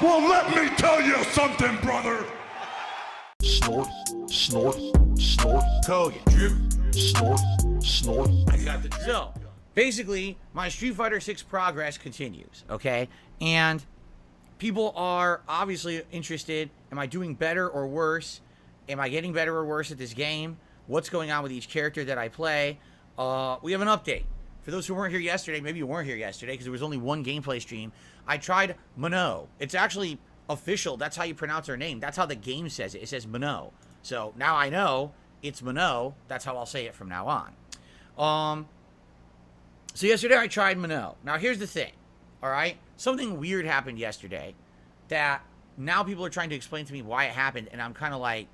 Well, let me tell you something, brother. Snort, snort, snort. Kogan. Drip, snort, snort. I got the so. Basically, my Street Fighter 6 progress continues, okay? And people are obviously interested. Am I doing better or worse? Am I getting better or worse at this game? What's going on with each character that I play? We have an update. For those who weren't here yesterday, maybe you weren't here yesterday because there was only one gameplay stream. I tried Mano. It's actually official. That's how you pronounce her name. That's how the game says it. It says Mano. So now I know it's Mano. That's how I'll say it from now on. So yesterday I tried Mano. Now here's the thing. All right? Something weird happened yesterday that now people are trying to explain to me why it happened. And I'm kind of like,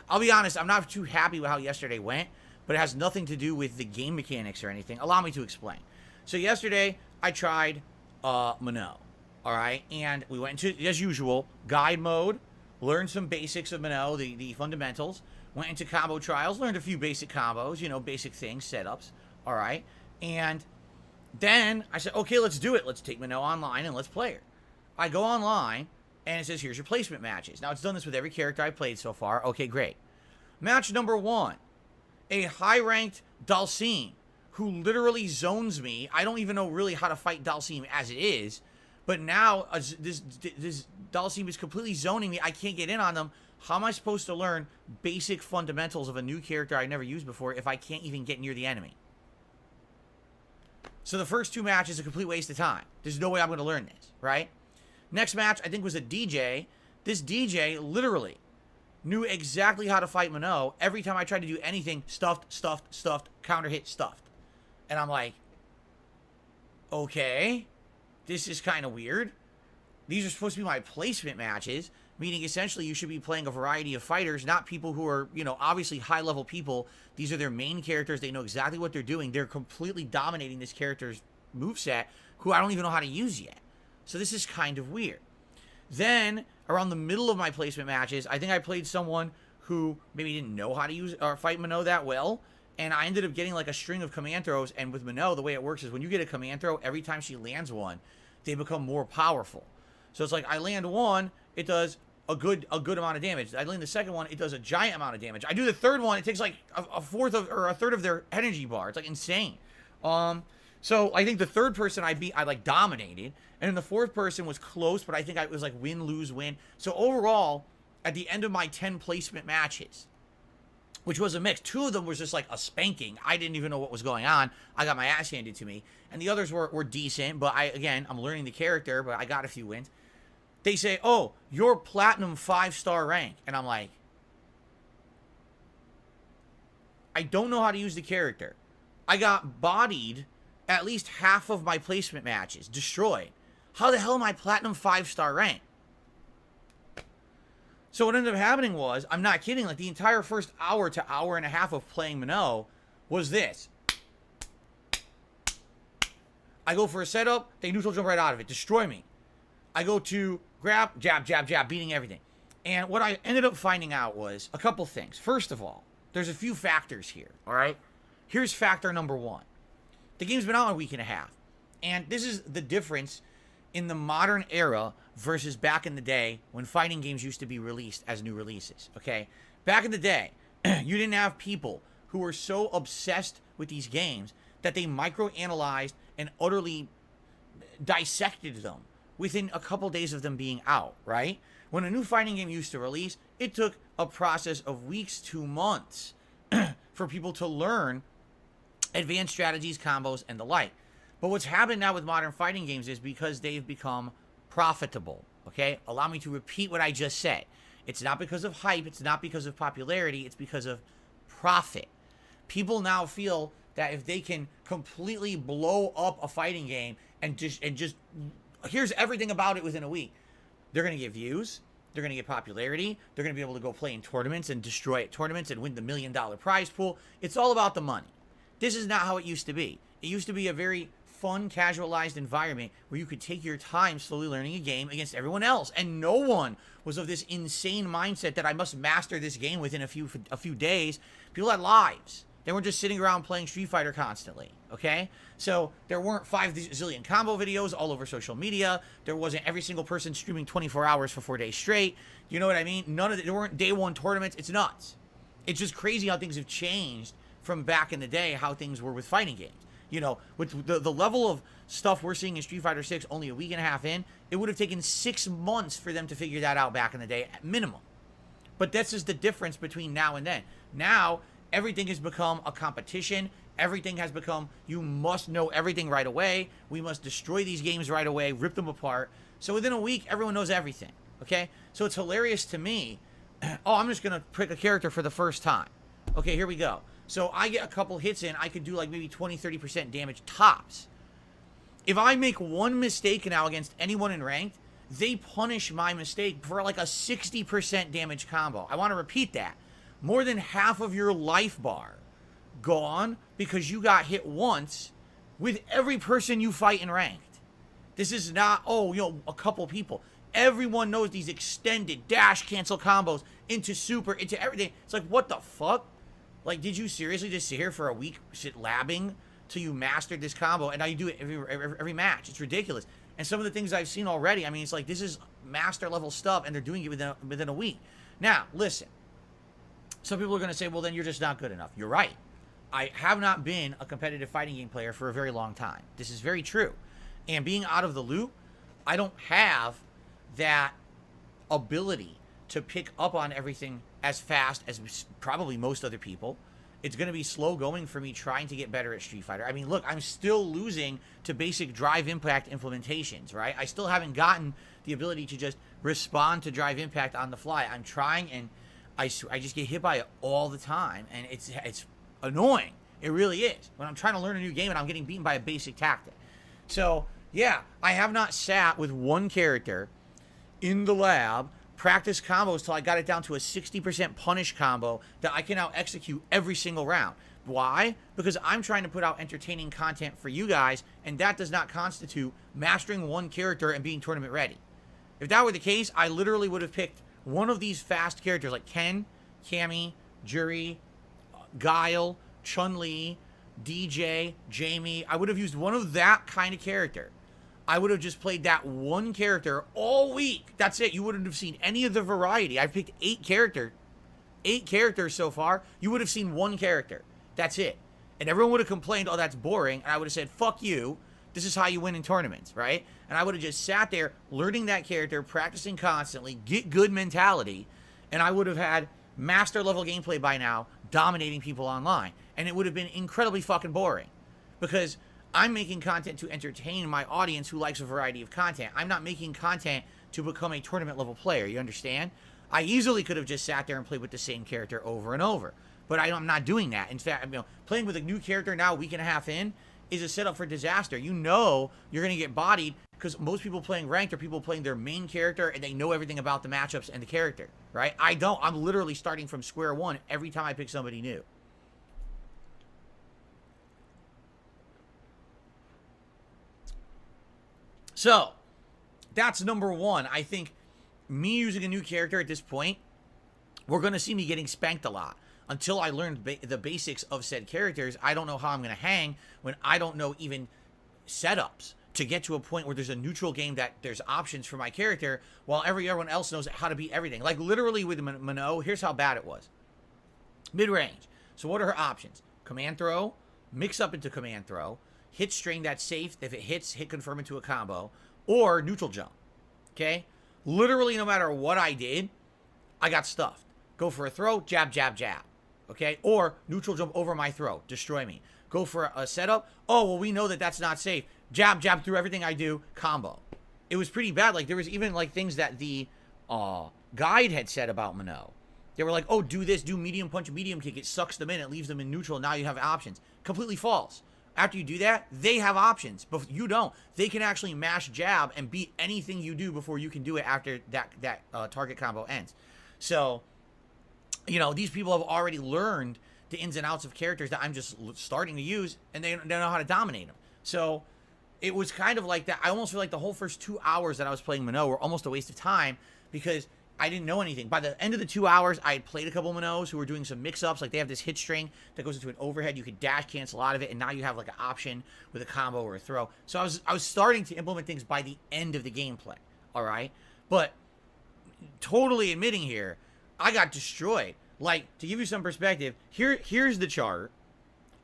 I'll be honest, I'm not too happy with how yesterday went. But it has nothing to do with the game mechanics or anything. Allow me to explain. So yesterday, I tried Mano, all right? And we went into, as usual, guide mode, learned some basics of Mano, the fundamentals, went into combo trials, learned a few basic combos, you know, basic things, setups, all right? And then I said, okay, let's do it. Let's take Mano online and let's play her. I go online, and it says, here's your placement matches. Now, it's done this with every character I've played so far. Okay, great. Match number 1. A high-ranked Dalsim who literally zones me. I don't even know really how to fight Dalsim as it is. But now this Dalsim is completely zoning me. I can't get in on them. How am I supposed to learn basic fundamentals of a new character I never used before if I can't even get near the enemy? So the first 2 matches are a complete waste of time. There's no way I'm going to learn this, right? Next match, I think, was a DJ. This DJ literally knew exactly how to fight Mano. Every time I tried to do anything, stuffed, counter hit, stuffed. And I'm like, okay, this is kind of weird. These are supposed to be my placement matches, meaning essentially you should be playing a variety of fighters, not people who are, you know, obviously high-level people. These are their main characters. They know exactly what they're doing. They're completely dominating this character's moveset, who I don't even know how to use yet. So this is kind of weird. Then, around the middle of my placement matches, I think I played someone who maybe didn't know how to use or fight Mano that well, and I ended up getting like a string of command throws. And with Mano, the way it works is when you get a command throw, every time she lands one, they become more powerful. So it's like I land one, it does a good amount of damage. I land the second one, it does a giant amount of damage. I do the third one, it takes like a fourth of or a third of their energy bar. It's like insane. So I think the third person I beat, I like dominated. And then the fourth person was close, but I think it was like win, lose, win. So overall, at the end of my 10 placement matches, which was a mix, 2 of them was just like a spanking. I didn't even know what was going on. I got my ass handed to me. And the others were decent, but I'm learning the character, but I got a few wins. They say, oh, you're platinum 5-star rank. And I'm like, I don't know how to use the character. I got bodied at least half of my placement matches, destroyed. How the hell am I platinum 5-star rank? So what ended up happening was, I'm not kidding, like the entire first hour to hour and a half of playing Mano was this. I go for a setup, they neutral jump right out of it, destroy me. I go to grab, jab, jab, jab, beating everything. And what I ended up finding out was a couple things. First of all, there's a few factors here, all right? Here's factor number 1. The game's been out a week and a half. And this is the difference in the modern era versus back in the day when fighting games used to be released as new releases, okay? Back in the day, you didn't have people who were so obsessed with these games that they microanalyzed and utterly dissected them within a couple days of them being out, right? When a new fighting game used to release, it took a process of weeks to months for people to learn advanced strategies, combos, and the like. But what's happened now with modern fighting games is because they've become profitable, okay? Allow me to repeat what I just said. It's not because of hype, it's not because of popularity, it's because of profit. People now feel that if they can completely blow up a fighting game and just here's everything about it within a week, they're going to get views, they're going to get popularity, they're going to be able to go play in tournaments and destroy at tournaments and win the $1 million prize pool. It's all about the money. This is not how it used to be. It used to be a very fun, casualized environment where you could take your time slowly learning a game against everyone else. And no one was of this insane mindset that I must master this game within a few days. People had lives. They weren't just sitting around playing Street Fighter constantly, okay? So there weren't 5 zillion combo videos all over social media. There wasn't every single person streaming 24 hours for 4 days straight. You know what I mean? There weren't day one tournaments. It's nuts. It's just crazy how things have changed from back in the day, how things were with fighting games. You know, with the level of stuff we're seeing in Street Fighter 6 only a week and a half in, it would have taken 6 months for them to figure that out back in the day at minimum. But that's just the difference between now and then. Now, everything has become a competition. Everything has become, you must know everything right away. We must destroy these games right away, rip them apart. So within a week, everyone knows everything, okay? So it's hilarious to me. Oh, I'm just going to pick a character for the first time. Okay, here we go. So I get a couple hits in, I could do like maybe 20, 30% damage tops. If I make one mistake now against anyone in ranked, they punish my mistake for like a 60% damage combo. I want to repeat that. More than half of your life bar gone because you got hit once with every person you fight in ranked. This is not, oh, you know, a couple people. Everyone knows these extended dash cancel combos into super, into everything. It's like, what the fuck? Like, did you seriously just sit here for a week, sit labbing till you mastered this combo, and now you do it every match? It's ridiculous. And some of the things I've seen already, I mean, it's like, this is master level stuff, and they're doing it within a week. Now, listen. Some people are going to say, well, then you're just not good enough. You're right. I have not been a competitive fighting game player for a very long time. This is very true. And being out of the loop, I don't have that ability to pick up on everything as fast as probably most other people. It's going to be slow going for me trying to get better at Street Fighter. I mean, look, I'm still losing to basic drive impact implementations, right? I still haven't gotten the ability to just respond to drive impact on the fly. I'm trying, and I just get hit by it all the time, and it's annoying. It really is. When I'm trying to learn a new game and I'm getting beaten by a basic tactic. So, yeah, I have not sat with one character in the lab, practice combos till I got it down to a 60% punish combo that I can now execute every single round. Why? Because I'm trying to put out entertaining content for you guys, and that does not constitute mastering one character and being tournament ready. If that were the case, I literally would have picked one of these fast characters like Ken, Cammy, Juri, Guile, Chun-Li, DJ, Jamie. I would have used one of that kind of character. I would have just played that one character all week. That's it. You wouldn't have seen any of the variety. I've picked 8 characters so far. You would have seen one character. That's it. And everyone would have complained, oh, that's boring. And I would have said, fuck you. This is how you win in tournaments, right? And I would have just sat there learning that character, practicing constantly, get good mentality, and I would have had master level gameplay by now, dominating people online. And it would have been incredibly fucking boring because I'm making content to entertain my audience who likes a variety of content. I'm not making content to become a tournament level player. You understand? I easily could have just sat there and played with the same character over and over, but I'm not doing that. In fact, playing with a new character now, a week and a half in, is a setup for disaster. You know you're going to get bodied because most people playing ranked are people playing their main character and they know everything about the matchups and the character, right? I don't. I'm literally starting from square one every time I pick somebody new. So, that's number one. I think me using a new character at this point, we're going to see me getting spanked a lot. Until I learned the basics of said characters, I don't know how I'm going to hang when I don't know even setups to get to a point where there's a neutral game that there's options for my character while everyone else knows how to beat everything. Like literally with Mano, here's how bad it was. Mid-range. So what are her options? Command throw, mix up into command throw, hit string that's safe. If it hits, hit confirm into a combo, or neutral jump. Okay? Literally no matter what I did, I got stuffed. Go for a throw, jab, jab, jab. Okay? Or neutral jump over my throw, destroy me. Go for a setup. Oh, well, we know that that's not safe. Jab, jab through everything I do, combo. It was pretty bad. Like, there was even, like, things that the guide had said about Mano. They were like, oh, do this, do medium punch, medium kick. It sucks them in. It leaves them in neutral. Now you have options. Completely false. After you do that, they have options, but you don't. They can actually mash jab and beat anything you do before you can do it after that target combo ends. So, you know, these people have already learned the ins and outs of characters that I'm just starting to use, and they know how to dominate them. So it was kind of like that. I almost feel like the whole first 2 hours that I was playing Mano were almost a waste of time because I didn't know anything. By the end of the 2 hours, I had played a couple Manos who were doing some mix-ups. Like, they have this hit string that goes into an overhead. You could dash cancel out of it, and now you have, like, an option with a combo or a throw. So I was starting to implement things by the end of the gameplay, all right? But totally admitting here, I got destroyed. Like, to give you some perspective, here's the chart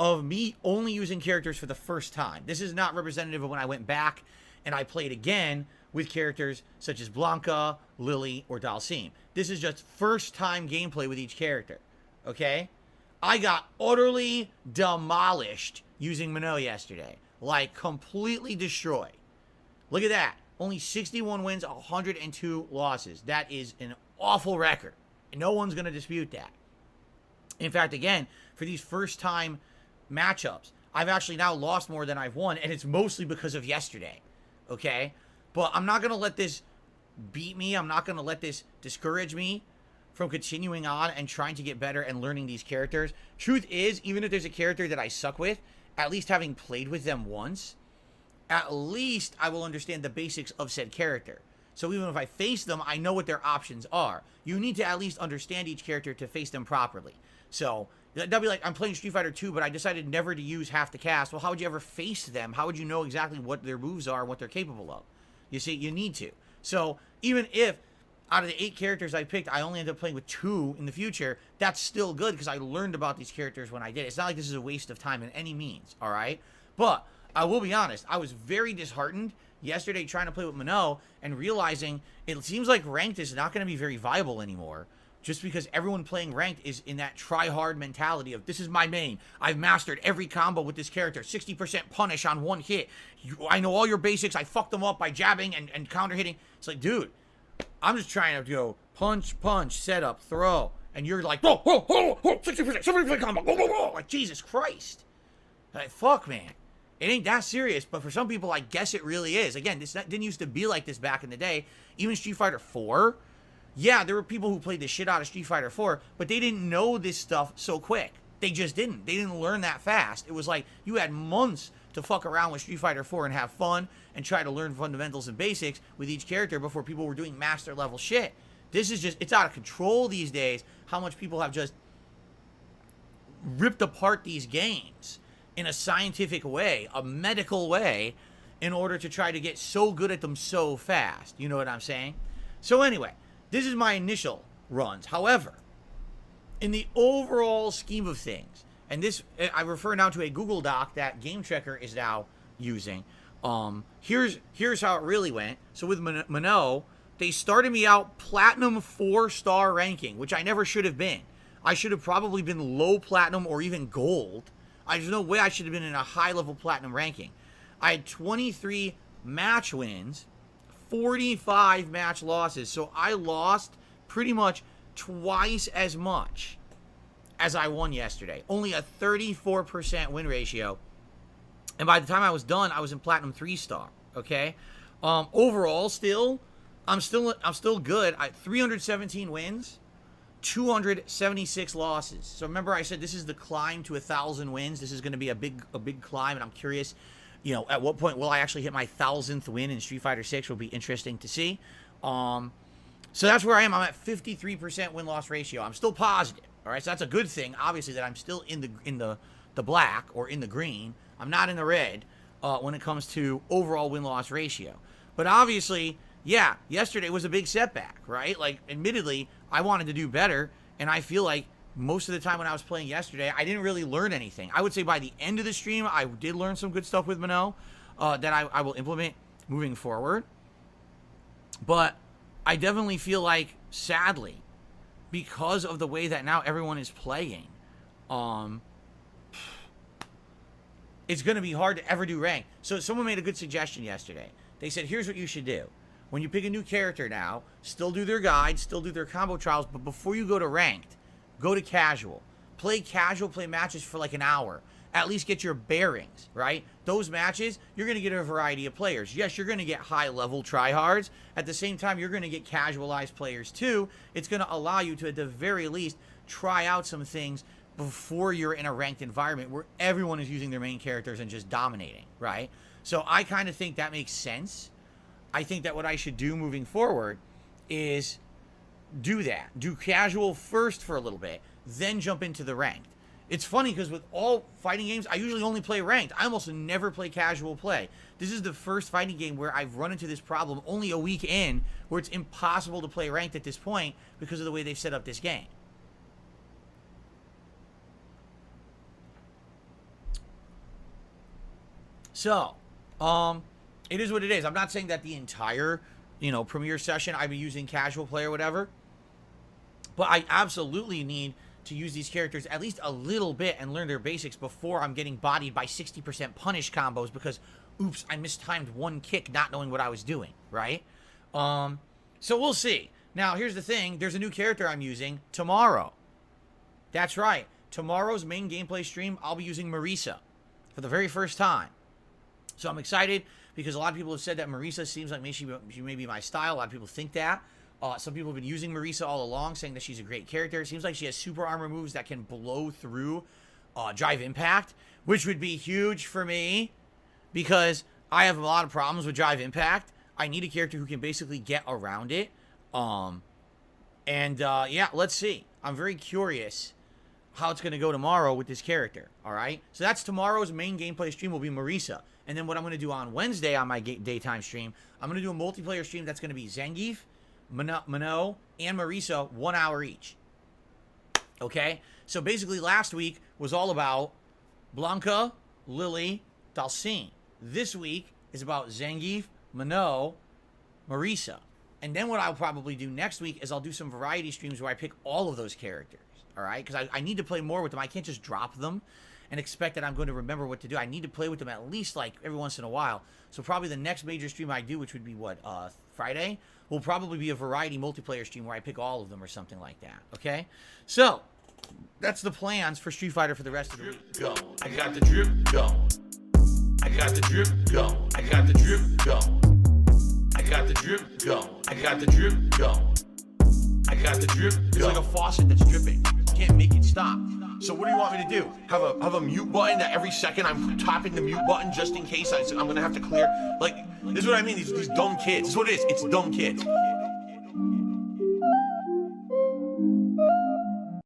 of me only using characters for the first time. This is not representative of when I went back and I played again with characters such as Blanca, Lily, or Dalsim. This is just first time gameplay with each character, okay? I got utterly demolished using Mano yesterday. Like, completely destroyed. Look at that. Only 61 wins, 102 losses. That is an awful record. No one's going to dispute that. In fact, again, for these first time matchups, I've actually now lost more than I've won, and it's mostly because of yesterday, okay? But I'm not going to let this beat me. I'm not going to let this discourage me from continuing on and trying to get better and learning these characters. Truth is, even if there's a character that I suck with, at least having played with them once, at least I will understand the basics of said character. So even if I face them, I know what their options are. You need to at least understand each character to face them properly. So that'll be like, I'm playing Street Fighter 2, but I decided never to use half the cast. Well, how would you ever face them? How would you know exactly what their moves are and what they're capable of? You see, you need to. So even if out of the 8 characters I picked, I only end up playing with 2 in the future, that's still good because I learned about these characters when I did. It's not like this is a waste of time in any means, all right? But I will be honest, I was very disheartened yesterday trying to play with Mano and realizing it seems like ranked is not going to be very viable anymore. Just because everyone playing ranked is in that try-hard mentality of, this is my main. I've mastered every combo with this character. 60% punish on one hit. I know all your basics. I fucked them up by jabbing and counter-hitting. It's like, dude, I'm just trying to go punch, punch, setup, throw. And you're like, whoa, whoa, whoa, whoa, 60%, 70% combo, whoa, whoa, whoa. Like, Jesus Christ. Like, fuck, man. It ain't that serious, but for some people, I guess it really is. Again, this didn't used to be like this back in the day. Even Street Fighter 4... yeah, there were people who played the shit out of Street Fighter 4, but they didn't know this stuff so quick. They just didn't. They didn't learn that fast. It was like you had months to fuck around with Street Fighter 4 and have fun and try to learn fundamentals and basics with each character before people were doing master level shit. This is just, it's out of control these days how much people have just ripped apart these games in a scientific way, a medical way, in order to try to get so good at them so fast. You know what I'm saying? So anyway, this is my initial runs. However, in the overall scheme of things, and this, I refer now to a Google Doc that Game Checker is now using. Here's how it really went. So with Mano, they started me out Platinum 4-star ranking, which I never should have been. I should have probably been low Platinum or even Gold. There's no way I should have been in a high-level Platinum ranking. I had 23 match wins, 45 match losses. So I lost pretty much twice as much as I won yesterday. Only a 34% win ratio. And by the time I was done, I was in Platinum 3-star. Okay? Overall, I'm still good. I 317 wins, 276 losses. So remember I said this is the climb to 1,000 wins. This is going to be a big climb, and I'm curious, you know, at what point will I actually hit my 1,000th win in Street Fighter 6? Will be interesting to see. So that's where I am. I'm at 53% win-loss ratio. I'm still positive. All right, so that's a good thing. Obviously, that I'm still in the black or in the green. I'm not in the red when it comes to overall win-loss ratio. But obviously, yeah, yesterday was a big setback, right? Like, admittedly, I wanted to do better, and I feel like most of the time when I was playing yesterday, I didn't really learn anything. I would say by the end of the stream, I did learn some good stuff with Mano that I will implement moving forward. But I definitely feel like, sadly, because of the way that now everyone is playing, it's going to be hard to ever do rank. So someone made a good suggestion yesterday. They said, here's what you should do. When you pick a new character now, still do their guides, still do their combo trials, but before you go to ranked, go to casual. Play matches for like an hour. At least get your bearings, right? Those matches, you're going to get a variety of players. Yes, you're going to get high-level tryhards. At the same time, you're going to get casualized players too. It's going to allow you to, at the very least, try out some things before you're in a ranked environment where everyone is using their main characters and just dominating, right? So I kind of think that makes sense. I think that what I should do moving forward is do that. Do casual first for a little bit, then jump into the ranked. It's funny because with all fighting games, I usually only play ranked. I almost never play casual play. This is the first fighting game where I've run into this problem only a week in, where it's impossible to play ranked at this point because of the way they've set up this game. So, it is what it is. I'm not saying that the entire, premiere session I'd be using casual play or whatever, but I absolutely need to use these characters at least a little bit and learn their basics before I'm getting bodied by 60% punish combos because, oops, I mistimed one kick not knowing what I was doing, right? So we'll see. Now, here's the thing. There's a new character I'm using tomorrow. That's right. Tomorrow's main gameplay stream, I'll be using Marisa for the very first time. So I'm excited because a lot of people have said that Marisa seems like she may be my style. A lot of people think that. Some people have been using Marisa all along, saying that she's a great character. It seems like she has super armor moves that can blow through Drive Impact, which would be huge for me because I have a lot of problems with Drive Impact. I need a character who can basically get around it. Yeah, let's see. I'm very curious how it's going to go tomorrow with this character, all right? So that's tomorrow's main gameplay stream will be Marisa. And then what I'm going to do on Wednesday on my daytime stream, I'm going to do a multiplayer stream that's going to be Zangief, Mano, and Marisa, 1 hour each. Okay? So basically last week was all about Blanca, Lily, Dalcine. This week is about Zangief, Mano, Marisa. And then what I'll probably do next week is I'll do some variety streams where I pick all of those characters. All right? Because I need to play more with them. I can't just drop them and expect that I'm going to remember what to do. I need to play with them at least like every once in a while. So probably the next major stream I do, which would be what, Friday, will probably be a variety multiplayer stream where I pick all of them or something like that. Okay? So that's the plans for Street Fighter for the rest of the week. Go. I got the drip going. I got the drip going. I got the drip going. I got the drip going. I got the drip going. I got the drip going. It's like a faucet that's dripping. You can't make it stop. So what do you want me to do? Have a mute button that every second I'm tapping the mute button just in case I'm gonna have to clear? Like, this is what I mean, these dumb kids. This is what it is, it's dumb kids.